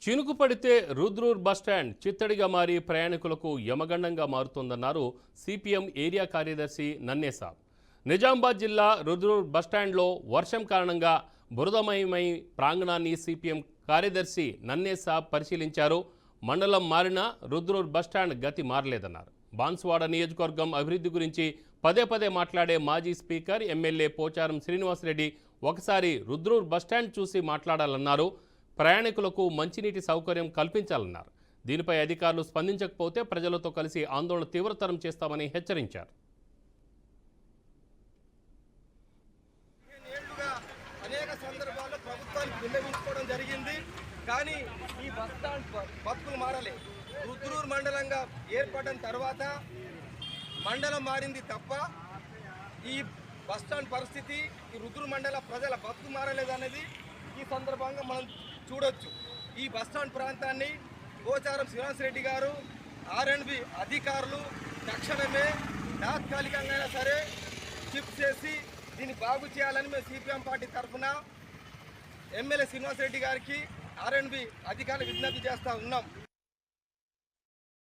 చినుకు పడితే రుద్రూర్ బస్టాండ్ చిత్తడిగా మారి ప్రయాణికులకు యమగండంగా మారుతోందన్నారు సిపిఎం ఏరియా కార్యదర్శి నన్నేసాబ్. నిజామాబాద్ జిల్లా రుద్రూర్ బస్టాండ్లో వర్షం కారణంగా బురదమయమై ప్రాంగణాన్ని సిపిఎం కార్యదర్శి నన్నేసాబ్ పరిశీలించారు. మండలం మారినా రుద్రూర్ బస్టాండ్ గతి మారలేదన్నారు. బాన్సువాడ నియోజకవర్గం అభివృద్ధి గురించి పదే పదే మాట్లాడే మాజీ స్పీకర్ ఎమ్మెల్యే పోచారం శ్రీనివాసరెడ్డి ఒకసారి రుద్రూర్ బస్టాండ్ చూసి మాట్లాడాలన్నారు. ప్రయాణికులకు మంచినీటి సౌకర్యం కల్పించాలన్నారు. దీనిపై అధికారులు స్పందించకపోతే ప్రజలతో కలిసి ఆందోళన తీవ్రతరం చేస్తామని హెచ్చరించారు. అనేక సందర్భాల్లో ప్రభుత్వానికి విన్నవించుకోవడం జరిగింది, కానీ ఈ బస్టాండ్ బతుకులు మారలే. రుద్రూర్ మండలంగా ఏర్పడిన తర్వాత మండలం మారింది తప్ప ఈ బస్టాండ్ పరిస్థితి, ఈ రుద్రూర్ మండల ప్రజల బతుకు మారలేదనేది ఈ సందర్భంగా మనం చూడొచ్చు. ఈ బస్టాండ్ ప్రాంతాన్ని పోచారం శ్రీనివాసరెడ్డి గారు, ఆర్ఎండ్బి అధికారులు తక్షణమే తాత్కాలికంగా సరే షిఫ్ట్ చేసి దీన్ని బాగు చేయాలని మేము సిపిఎం పార్టీ తరఫున ఎమ్మెల్యే శ్రీనివాసరెడ్డి గారికి, ఆర్ఎండ్బి అధికారులు విజ్ఞప్తి చేస్తూ ఉన్నాం.